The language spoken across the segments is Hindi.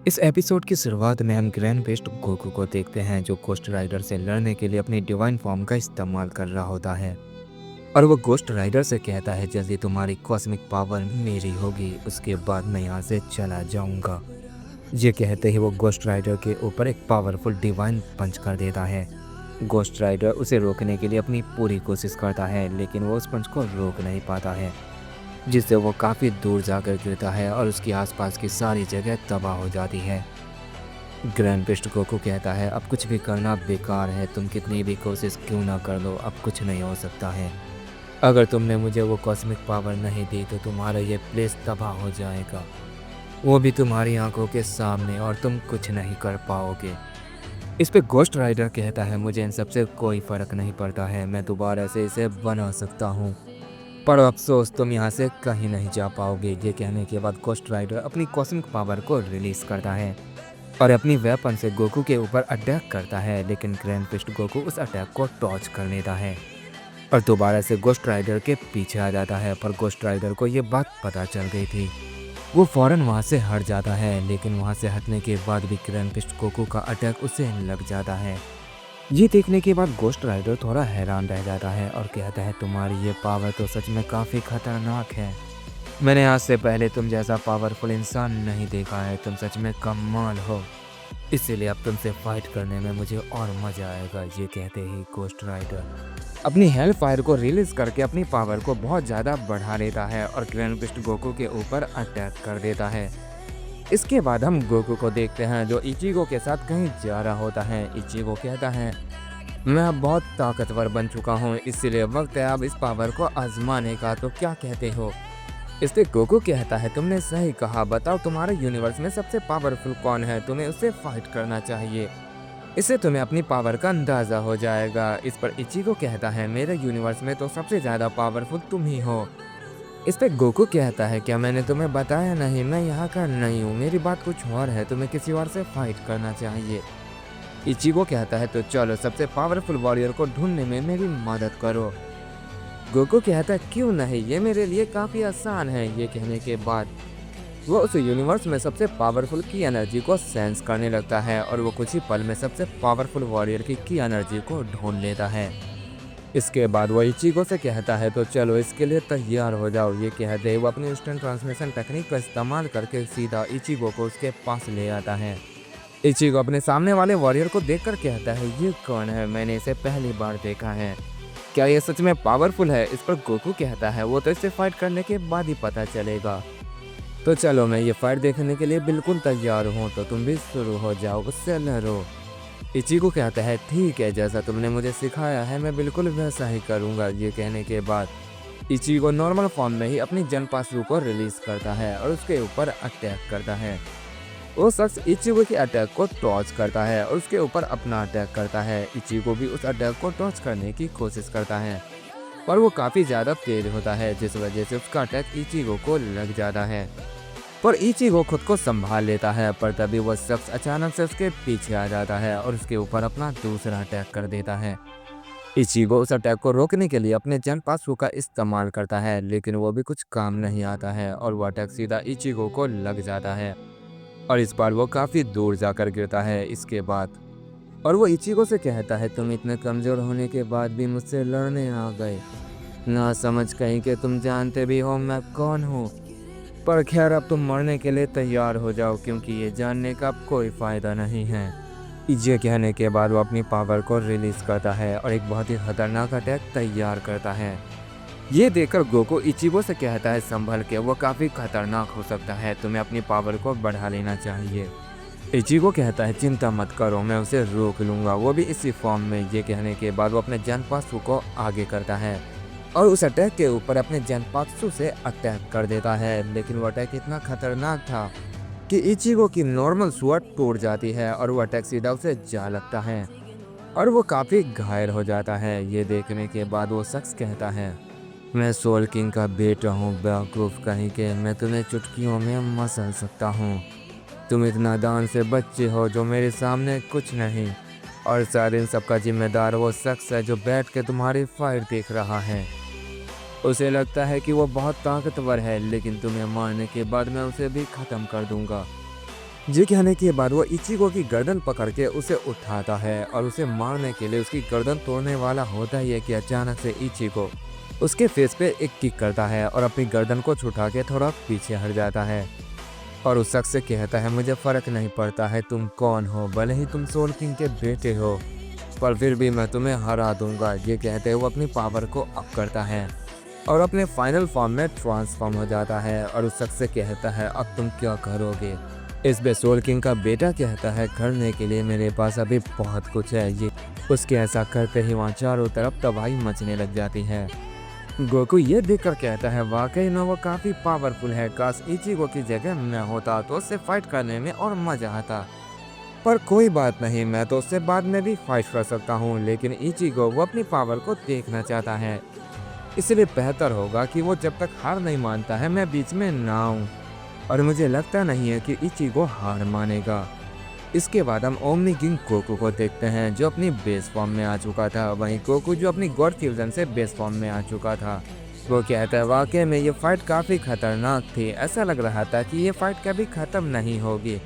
इस एपिसोड की शुरुआत में हम ग्रैंड बेस्ट गोकू को देखते हैं जो गोस्ट राइडर से लड़ने के लिए अपनी डिवाइन फॉर्म का इस्तेमाल कर रहा होता है। और वो गोस्ट राइडर से कहता है जल्दी तुम्हारी कॉस्मिक पावर मेरी होगी, उसके बाद मैं यहाँ से चला जाऊंगा। ये कहते ही वो गोस्ट राइडर के ऊपर एक पावरफुल डिवाइन पंच कर देता है। गोस्ट राइडर उसे रोकने के लिए अपनी पूरी कोशिश करता है लेकिन वो उस पंच को रोक नहीं पाता है, जिससे वो काफ़ी दूर जाकर गिरता है और उसके आसपास की सारी जगह तबाह हो जाती है। ग्रैंड बेस्ट गोकू कहता है अब कुछ भी करना बेकार है, तुम कितनी भी कोशिश क्यों ना कर लो, अब कुछ नहीं हो सकता है। अगर तुमने मुझे वो कॉस्मिक पावर नहीं दी तो तुम्हारा ये प्लेस तबाह हो जाएगा, वो भी तुम्हारी आंखों के सामने, और तुम कुछ नहीं कर पाओगे। इस पे गोस्ट राइडर कहता है मुझे इन सब से कोई फ़र्क नहीं पड़ता है, मैं दोबारा से इसे बना सकता हूँ, पर अफसोस तुम यहाँ से कहीं नहीं जा पाओगे। ये कहने के बाद गोस्ट राइडर अपनी कॉस्मिक पावर को रिलीज करता है और अपनी वेपन से गोकू के ऊपर अटैक करता है, लेकिन ग्रैंड बेस्ट गोकू उस अटैक को टॉच कर लेता है और दोबारा से गोस्ट राइडर के पीछे आ जाता है। पर गोस्ट राइडर को ये बात पता चल गई थी, वो फौरन वहाँ से हट जाता है, लेकिन वहाँ से हटने के बाद भी ग्रैंड बेस्ट गोकू का अटैक उसे लग जाता है। ये देखने के बाद गोस्ट राइडर थोड़ा हैरान रह जाता है और कहता है तुम्हारी ये पावर तो सच में काफ़ी खतरनाक है, मैंने आज से पहले तुम जैसा पावरफुल इंसान नहीं देखा है, तुम सच में कमाल हो, इसीलिए अब तुमसे फाइट करने में मुझे और मज़ा आएगा। ये कहते ही गोस्ट राइडर अपनी हेल फायर को रिलीज करके अपनी पावर को बहुत ज़्यादा बढ़ा देता है और ग्रैंड बेस्ट गोकू के ऊपर अटैक कर देता है। इसके बाद हम गोकू को देखते हैं जो इचिगो के साथ कहीं जा रहा होता है। इचिगो कहता है मैं अब बहुत ताकतवर बन चुका हूँ, इसीलिए वक्त है अब इस पावर को आजमाने का, तो क्या कहते हो। इस पे गोकू कहता है तुमने सही कहा, बताओ तुम्हारे यूनिवर्स में सबसे पावरफुल कौन है, तुम्हें उससे फाइट करना चाहिए, इससे तुम्हें अपनी पावर का अंदाज़ा हो जाएगा। इस पर इचिगो कहता है मेरे यूनिवर्स में तो सबसे ज़्यादा पावरफुल तुम ही हो। इस पे गोकू कहता है क्या मैंने तुम्हें बताया नहीं, मैं यहाँ का नहीं हूँ, मेरी बात कुछ और है, तुम्हें किसी और से फाइट करना चाहिए। इचिगो कहता है तो चलो सबसे पावरफुल वॉरियर को ढूंढने में मेरी मदद करो। गोकू कहता है क्यों नहीं, ये मेरे लिए काफ़ी आसान है। ये कहने के बाद वो उस यूनिवर्स में सबसे पावरफुल की एनर्जी को सेंस करने लगता है और वो कुछ ही पल में सबसे पावरफुल वॉरियर की एनर्जी को ढूंढ लेता है। इसके बाद वो इचिगो से कहता है तो चलो इसके लिए तैयार हो जाओ। ये कहते ही वो अपनी इंस्टेंट ट्रांसमिशन टेक्निक का इस्तेमाल करके सीधा इचिगो को उसके पास ले आता है। इचिगो अपने सामने वाले वॉरियर को देखकर कहता है ये कौन है, मैंने इसे पहली बार देखा है, क्या ये सच में पावरफुल है। इस पर गोकू कहता है वो तो इससे फाइट करने के बाद ही पता चलेगा, तो चलो मैं ये फाइट देखने के लिए बिल्कुल तैयार हूँ, तो तुम भी शुरू हो जाओ, उससे लड़ो। इचिगो कहता है ठीक है, जैसा तुमने मुझे सिखाया है मैं बिल्कुल वैसा ही करूँगा। ये कहने के बाद इचिगो नॉर्मल फॉर्म में ही अपनी जनपासु को रिलीज करता है और उसके ऊपर अटैक करता है। वो शख्स इचिगो के अटैक को टॉच करता है और उसके ऊपर अपना अटैक करता है। इचिगो भी उस अटैक को टॉच करने की कोशिश करता है पर वो काफ़ी ज़्यादा तेज होता है, जिस वजह से उसका अटैक इचिगो को लग जाता है। पर इचिगो खुद को संभाल लेता है, पर तभी वह शख्स अचानक से उसके पीछे आ जाता है और उसके ऊपर अपना दूसरा अटैक कर देता है। इचिगो उस अटैक को रोकने के लिए अपने जनपासु का इस्तेमाल करता है, लेकिन वो भी कुछ काम नहीं आता है और वो अटैक सीधा इचिगो को लग जाता है और इस बार वो काफ़ी दूर जाकर गिरता है। इसके बाद और वो इचिगो से कहता है तुम इतने कमज़ोर होने के बाद भी मुझसे लड़ने आ गए, ना समझ कहीं कि तुम जानते भी हो मैं कौन हूँ, पर खैर अब तुम मरने के लिए तैयार हो जाओ क्योंकि ये जानने का अब कोई फ़ायदा नहीं है। ये कहने के बाद वो अपनी पावर को रिलीज़ करता है और एक बहुत ही खतरनाक अटैक तैयार करता है। ये देखकर गोकू इचिगो से कहता है संभल के, वो काफ़ी खतरनाक हो सकता है, तुम्हें अपनी पावर को बढ़ा लेना चाहिए। इचिगो कहता है चिंता मत करो, मैं उसे रोक लूँगा, वो भी इसी फॉर्म में। ये कहने के बाद वो अपने जनपासु को आगे करता है और उस अटैक के ऊपर अपने जनपात्सु से अटैक कर देता है, लेकिन वो अटैक इतना खतरनाक था कि इचिगो की नॉर्मल स्वॉर्ड टूट जाती है और वो अटैक सीधा उसे जा लगता है और वो काफ़ी घायल हो जाता है। ये देखने के बाद वो शख्स कहता है मैं सोल किंग का बेटा हूँ, बेवकूफ़ कहीं के, मैं तुम्हें चुटकियों में मसल सकता हूँ, तुम इतना दान से बच्चे हो जो मेरे सामने कुछ नहीं, और शायद इन सबका जिम्मेदार वो शख्स है जो बैठ के तुम्हारी फाइट देख रहा है। उसे लगता है कि वो बहुत ताकतवर है, लेकिन तुम्हें मारने के बाद मैं उसे भी ख़त्म कर दूंगा। ये कहने के बाद वो इचिको की गर्दन पकड़ के उसे उठाता है और उसे मारने के लिए उसकी गर्दन तोड़ने वाला होता ही है कि अचानक से इचिको उसके फेस पे एक किक करता है और अपनी गर्दन को छुटा के थोड़ा पीछे हट जाता है और उस शख्स से कहता है, मुझे फ़र्क नहीं पड़ता है तुम कौन हो, भले ही तुम सोल किंग के बेटे हो, पर फिर भी मैं तुम्हें हरा दूंगा। ये कहते हुए वो अपनी पावर को अप करता है और अपने फाइनल फॉर्म में ट्रांसफॉर्म हो जाता है और उस शख्स से कहता है, अब तुम क्या करोगे। इस पे सोल किंग का बेटा कहता है, करने के लिए मेरे पास अभी बहुत कुछ है। ये उसके ऐसा करते ही वहाँ चारों तरफ तबाही मचने लग जाती है। गोकू ये देखकर कहता है, वाकई में वो काफ़ी पावरफुल है, काश इचिको की जगह मैं होता तो उससे फाइट करने में और मज़ा आता। पर कोई बात नहीं, मैं तो उससे बाद में भी फाइट कर सकता हूँ, लेकिन इचिको वो अपनी पावर को देखना चाहता है, इसलिए बेहतर होगा कि वो जब तक हार नहीं मानता है मैं बीच में ना आऊँ। और मुझे लगता नहीं है कि इचिको हार मानेगा। इसके बाद हम ओमनी किंग गोकू को देखते हैं जो अपनी बेस फॉर्म में आ चुका था। वहीं गोकू जो अपनी गॉड फ्यूजन से बेस फॉर्म में आ चुका था, वो कहता है, वाकई में ये फाइट काफ़ी खतरनाक थी, ऐसा लग रहा था कि ये फाइट कभी ख़त्म नहीं होगी।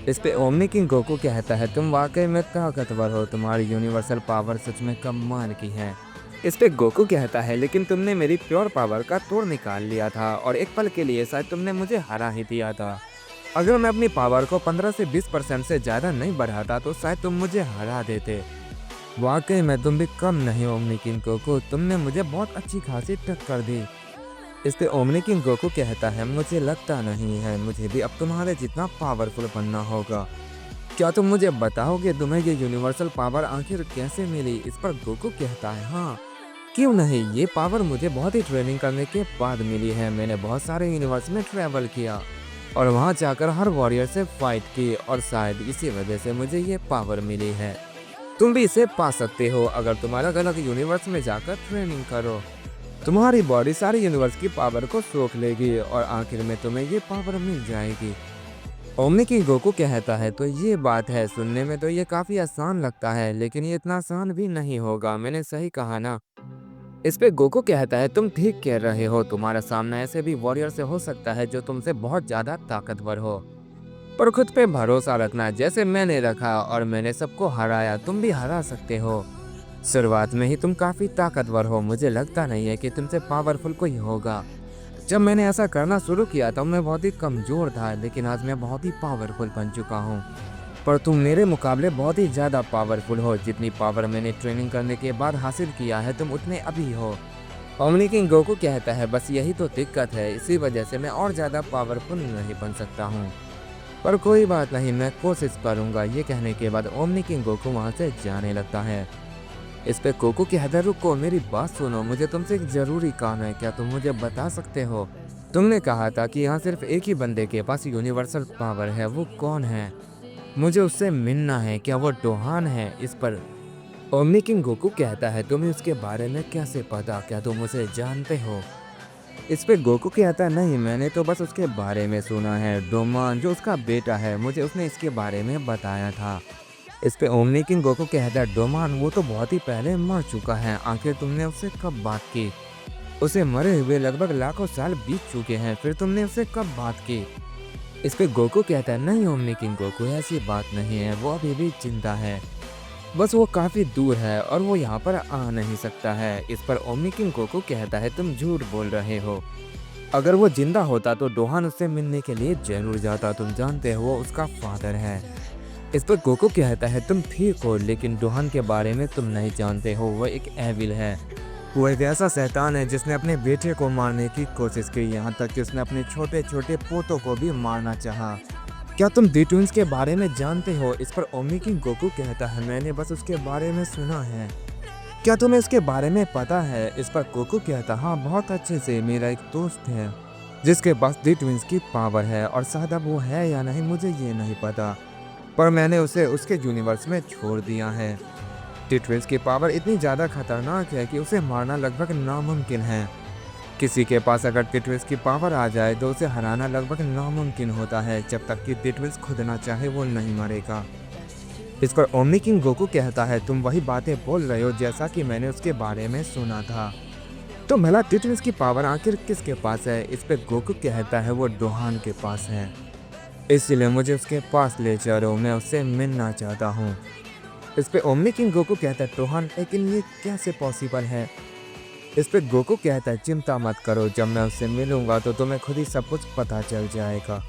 इस पे ओमनी किंग गोकू कहता है, तुम वाकई में ताकतवर हो, तुम्हारी यूनिवर्सल पावर सच में कमाल की है। इस पे गोकू कहता है, लेकिन तुमने मेरी प्योर पावर का तोड़ निकाल लिया था और एक पल के लिए शायद तुमने मुझे हरा ही दिया था। अगर मैं अपनी पावर को 15 से 20% से ज़्यादा नहीं बढ़ाता तो शायद तुम मुझे हरा देते। वाकई में तुम भी कम नहीं ओमनी किंग गोकू, तुमने मुझे बहुत अच्छी खासी टक्कर दी। इस पे ओमनी किंग गोकू कहता है, मुझे लगता नहीं है, मुझे भी अब तुम्हारे जितना पावरफुल बनना होगा। क्या तुम मुझे बताओगे तुम्हें ये यूनिवर्सल पावर आखिर कैसे मिली। इस पर गोकू कहता है, हाँ क्यों नहीं, ये पावर मुझे बहुत ही ट्रेनिंग करने के बाद मिली है। मैंने बहुत सारे यूनिवर्स में ट्रैवल किया और वहाँ जाकर हर वॉरियर से फाइट की और शायद इसी वजह से मुझे ये पावर मिली है। तुम भी इसे पा सकते हो अगर तुम अलग अलग यूनिवर्स में जाकर ट्रेनिंग करो। तुम्हारी बॉडी सारी यूनिवर्स की पावर को सोख लेगी और आखिर में तुम्हें ये पावर मिल जाएगी। ओमनी किंग गोकू कहता है, तो ये बात है, सुनने में तो ये काफ़ी आसान लगता है, लेकिन ये इतना आसान भी नहीं होगा, मैंने सही कहा ना। इस पे गोकू कहता है, तुम ठीक कह रहे हो, तुम्हारा सामना ऐसे भी वॉरियर से हो सकता है जो तुमसे बहुत ज़्यादा ताकतवर हो, पर खुद पे भरोसा रखना, जैसे मैंने रखा और मैंने सबको हराया, तुम भी हरा सकते हो। शुरुआत में ही तुम काफ़ी ताकतवर हो, मुझे लगता नहीं है कि तुमसे पावरफुल कोई होगा। जब मैंने ऐसा करना शुरू किया था मैं बहुत ही कमज़ोर था, लेकिन आज मैं बहुत ही पावरफुल बन चुका हूँ। पर तुम मेरे मुकाबले बहुत ही ज़्यादा पावरफुल हो, जितनी पावर मैंने ट्रेनिंग करने के बाद हासिल किया है तुम उतने अभी हो। ओमनी किंग गोकू कहता है, बस यही तो दिक्कत है, इसी वजह से मैं और ज़्यादा पावरफुल नहीं बन सकता हूँ, पर कोई बात नहीं, मैं कोशिश करूँगा। ये कहने के बाद ओमनी किंग गोकू वहाँ से जाने लगता है। इस पे गोकू कहता है, रुको मेरी बात सुनो, मुझे तुमसे एक ज़रूरी काम है, क्या तुम मुझे बता सकते हो। तुमने कहा था कि यहाँ सिर्फ एक ही बंदे के पास यूनिवर्सल पावर है, वो कौन है। मुझे उससे मिलना है, क्या वो डोहान है। इस पर ओमनी किंग गोकू कहता है, तुम्हें उसके बारे में कैसे पता, क्या तुम उसे जानते हो। इस पे गोकू कहता है, नहीं मैंने तो बस उसके बारे में सुना है, डोमान जो उसका बेटा है, मुझे उसने इसके बारे में बताया था। इस पे ओमनी किंग गोकू कहता है, डोमान वो तो बहुत ही पहले मर चुका है, आखिर तुमने उससे कब बात की। उसे मरे हुए लगभग लाखों साल बीत चुके हैं, फिर तुमने उससे कब बात की। इस पे गोकू कहता है, नहीं ओमनी किंग गोकू, ऐसी बात नहीं है, वो अभी भी जिंदा है, बस वो काफ़ी दूर है और वो यहाँ पर आ नहीं सकता है। इस पर ओमनी किंग गोकू कहता है, तुम झूठ बोल रहे हो, अगर वो जिंदा होता तो डोहान उससे मिलने के लिए जरूर जाता, तुम जानते हो वो उसका फादर है। इस पर गोकू कहता है, तुम ठीक हो, लेकिन डोहान के बारे में तुम नहीं जानते हो, वो एक एविल है, वो एक ऐसा शैतान है जिसने अपने बेटे को मारने की कोशिश की, यहाँ तक कि उसने अपने छोटे छोटे पोतों को भी मारना चाहा। क्या तुम दी ट्विंस के बारे में जानते हो। इस पर ओमनी किंग गोकू कहता है, मैंने बस उसके बारे में सुना है, क्या तुम्हें इसके बारे में पता है। इस पर गोकू कहता, हाँ बहुत अच्छे से, मेरा एक दोस्त है जिसके पास दी ट्विंस की पावर है, और शायद अब वो है या नहीं मुझे ये नहीं पता, पर मैंने उसे उसके यूनिवर्स में छोड़ दिया है। दी ट्विंस की पावर इतनी ज़्यादा खतरनाक है कि उसे मारना लगभग नामुमकिन है। किसी के पास अगर दी ट्विंस की पावर आ जाए तो उसे हराना लगभग नामुमकिन होता है, जब तक कि दी ट्विंस खुद ना चाहे वो नहीं मरेगा। इस पर ओमनी किंग गोकू कहता है, तुम वही बातें बोल रहे हो जैसा कि मैंने उसके बारे में सुना था, तो भला दी ट्विंस की पावर आखिर किसके पास है। इस पर गोकू कहता है, वो डोहान के पास है। इसलिए मुझे उसके पास ले चलो, मैं उससे मिलना चाहता हूँ। इस पे ओमनी किंग गोकू कहता है टोहन लेकिन ये कैसे पॉसिबल है। इस पे गोकू कहता है चिंता मत करो, जब मैं उससे मिलूंगा तो तुम्हें खुद ही सब कुछ पता चल जाएगा।